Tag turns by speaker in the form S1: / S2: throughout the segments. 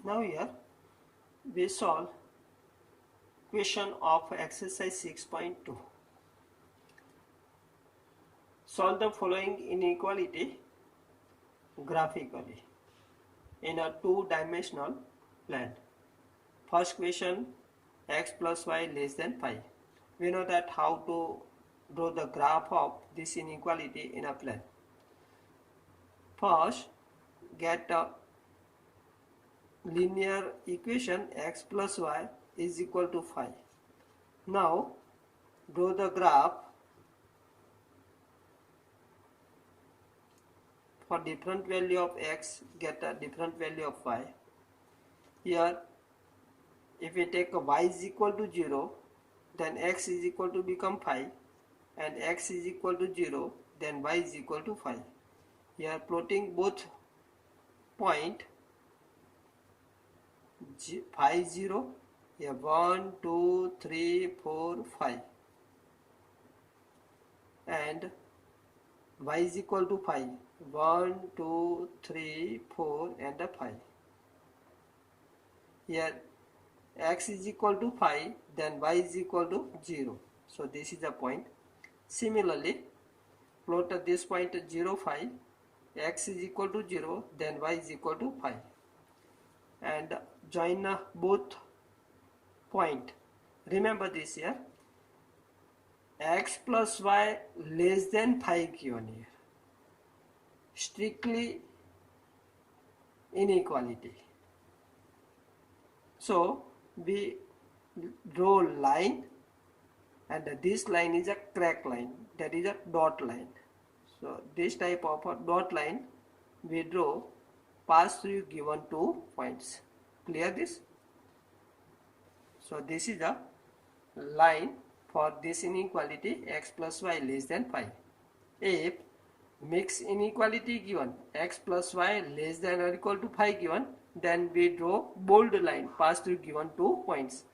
S1: Now here we solve question of exercise 6.2. Solve the following inequality graphically in a two-dimensional plane. First question, x plus y less than 5. We know that how to draw the graph of this inequality in a plane. First, get a linear equation x plus y is equal to 5. Now, draw the graph for different value of x, get a different value of y. Here, if we take a y is equal to 0, then x is equal to become 5, and x is equal to 0, then y is equal to 5. Here plotting both point 5, 0, here 1, 2, 3, 4, 5, and y is equal to 5, 1, 2, 3, 4, and 5. Here x is equal to 5, then y is equal to 0. So this is the point. Similarly, plot at this point 0, 5, x is equal to 0, then y is equal to 5. And join both point. Remember this here. X plus y less than 5 given here. Strictly inequality. So we draw line, and this line is a crack line, that is a dot line. So this type of a dot line we draw pass through given two points. Clear this? So this is the line for this inequality x plus y less than 5. If mixed inequality given x plus y less than or equal to 5 given, then we draw bold line pass through given two points.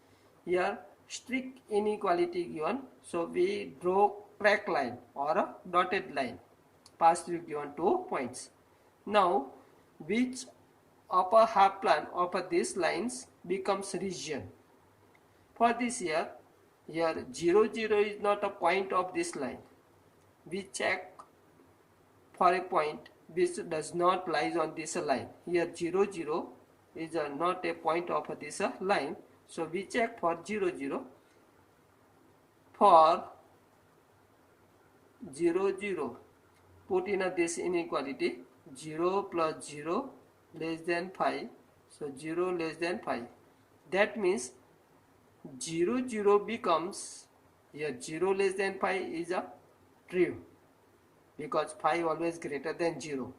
S1: Here strict inequality given, so we draw crack line or a dotted line pass through given two points. Now which upper half plane of these lines becomes region? For this here 0, 0 is not a point of this line. We check for a point which does not lies on this line. Here 0, 0 is not a point of this line. So we check for 0, 0. For 0, 0, put in this inequality 0 plus 0 less than 5. So 0 less than 5. That means 0, 0 becomes, here 0 less than 5 is a true, because 5 always greater than 0.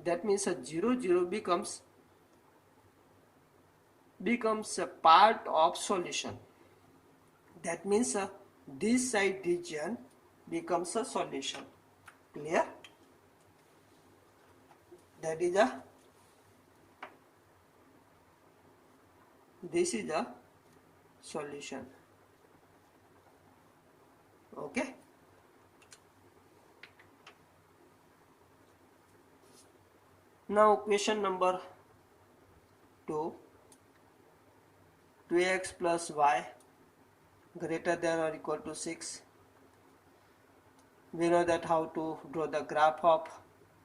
S1: That means a 0, 0 becomes a part of solution. That means this side region becomes a solution. Clear? That is this is the solution. Okay. Now question number 2. 2x plus y greater than or equal to 6. We know that how to draw the graph of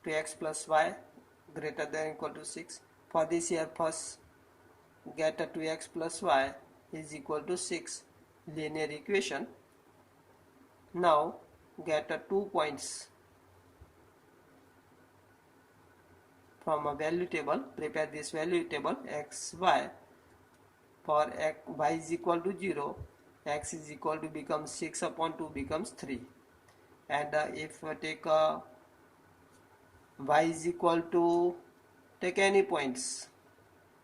S1: 2x plus y greater than or equal to 6. For this here, first get a 2x plus y is equal to 6 linear equation. Now get 2 points from a value table. Prepare this value table x, y. For x, y is equal to 0, x is equal to becomes 6 upon 2 becomes 3. And if take y is equal to, take any points,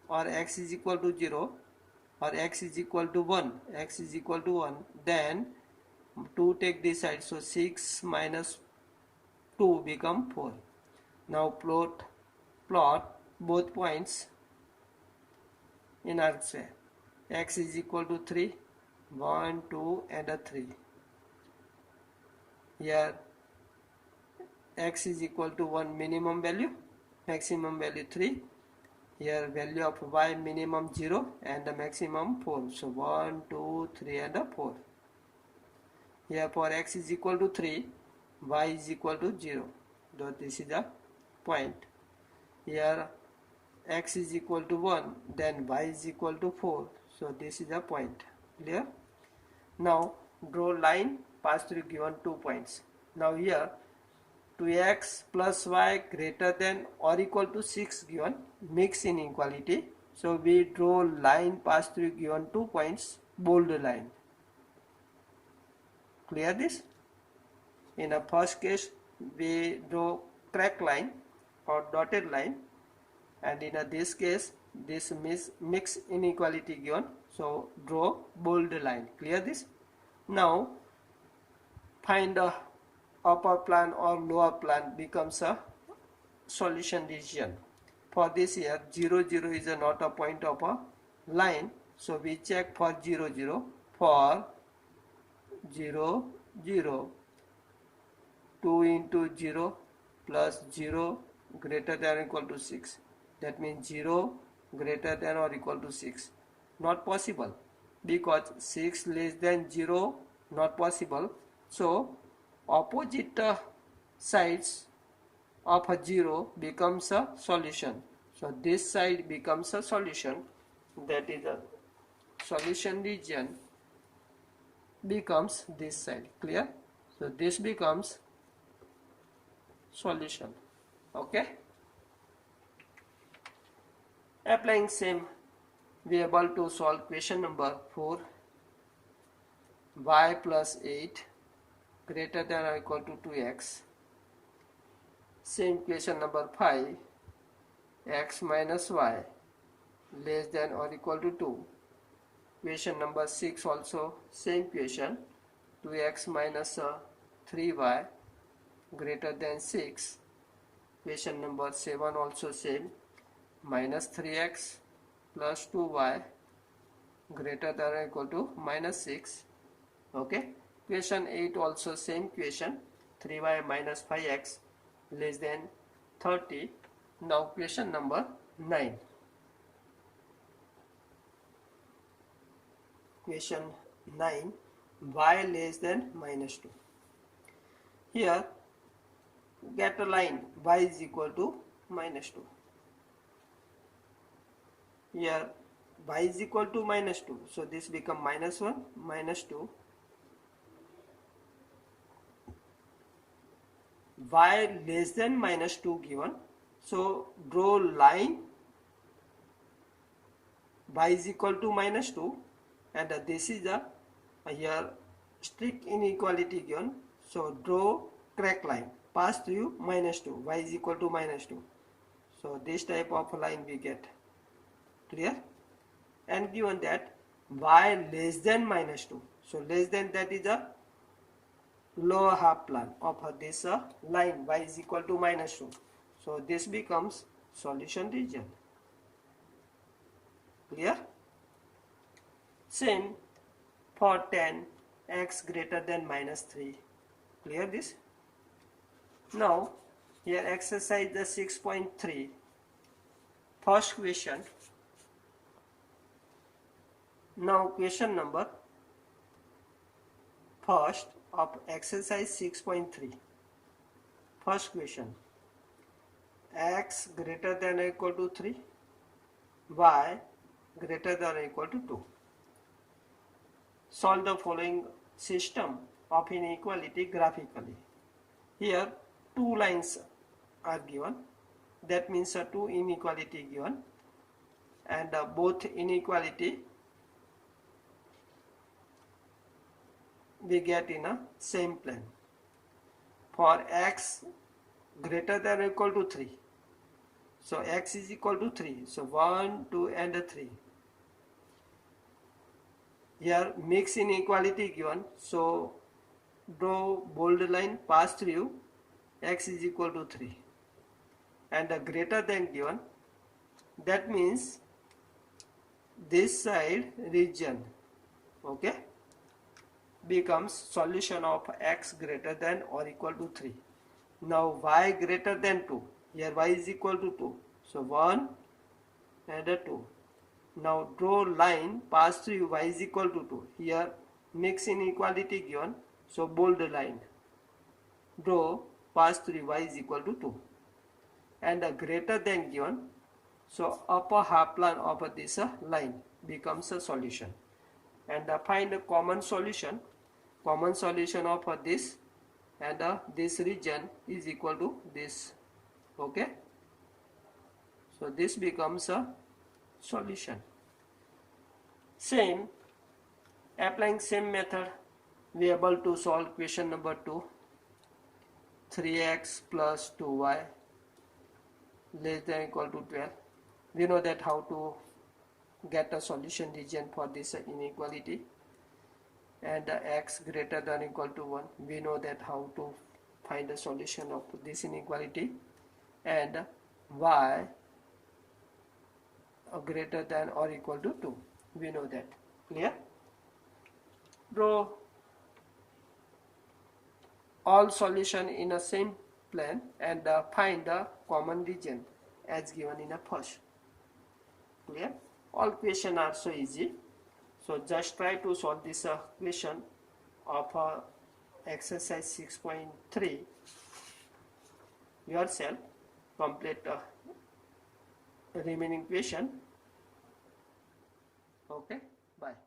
S1: or x is equal to 0, or x is equal to 1, x is equal to 1, then 2 take this side, so 6 minus 2 become 4. Now plot both points in our way. X is equal to 3, 1, 2, and 3. Here x is equal to 1 minimum value, maximum value 3, Here value of y minimum 0 and the maximum 4. So 1, 2, 3 and 4. Here for x is equal to 3, y is equal to 0. So this is a point. Here x is equal to 1, then y is equal to 4. So this is a point. Clear? Now draw line pass through given 2 points. Now here 2x plus y greater than or equal to 6 given mixed inequality. So we draw line pass through given 2 points, bold line. Clear this? In the first case we draw crack line or dotted line, and in this case this mixed inequality given, so draw bold line. Clear this? Now find the upper plan or lower plan becomes a solution region. For this here 0 0 is not a point of a line, so we check for 0 0. For 0 0, 2 into 0 plus 0 greater than or equal to 6, that means 0 greater than or equal to 6. Not possible, because 6 less than 0 not possible. So opposite sides of a 0 becomes a solution. So this side becomes a solution, that is a solution region becomes this side. Clear? So this becomes solution. Okay? Applying same, we are able to solve question number 4. Y plus 8 greater than or equal to 2x. Same question number 5. X minus y less than or equal to 2. Question number 6 also same question. 2x minus 3y greater than 6. Question number 7 also same. Minus 3x plus 2y greater than or equal to minus 6. Okay. Question 8 also same question. 3y minus 5x less than 30. Now question number 9. Question 9. Y less than minus 2. Here get a line y is equal to minus 2. Here y is equal to minus 2. So this become minus 1, minus 2. Y less than minus 2 given. So draw line y is equal to minus 2, and this is a here strict inequality given. So draw crack line pass through minus 2, y is equal to minus 2. So this type of line we get. Clear? And given that y less than minus 2, so less than, that is a lower half plan of this line y is equal to minus 2. So this becomes solution region. Clear? Same for 10 x greater than minus 3. Clear this? Now here exercise the 6.3. First question. Now question number first of exercise 6.3. First question. X greater than or equal to 3, y greater than or equal to 2. Solve the following system of inequality graphically. Here two lines are given, that means two inequality given, and both inequality we get in a same plane. For x greater than or equal to 3, so x is equal to 3, so 1, 2 and 3. Here mixed inequality given, so draw bold line pass through x is equal to 3, and greater than given, that means this side region, okay, becomes solution of x greater than or equal to 3. Now y greater than 2, here y is equal to 2, so 1, and a 2. Now draw line pass through y is equal to 2. Here mix inequality given, so bold the line. Draw pass through y is equal to 2 and a greater than given, so upper half plane of this line becomes a solution. And find a common solution of this, and this region is equal to this. Okay, so this becomes a solution. Applying same method, we are able to solve question number 2. 3x plus 2y less than or equal to 12. We know that how to get a solution region for this inequality. And x greater than or equal to 1. We know that how to find the solution of this inequality. And y greater than or equal to 2. We know that. Clear? Draw all solution in a same plane and find the common region as given in a first. Clear? All questions are so easy. So just try to solve this question of exercise 6.3 yourself. Complete remaining question. Okay, bye.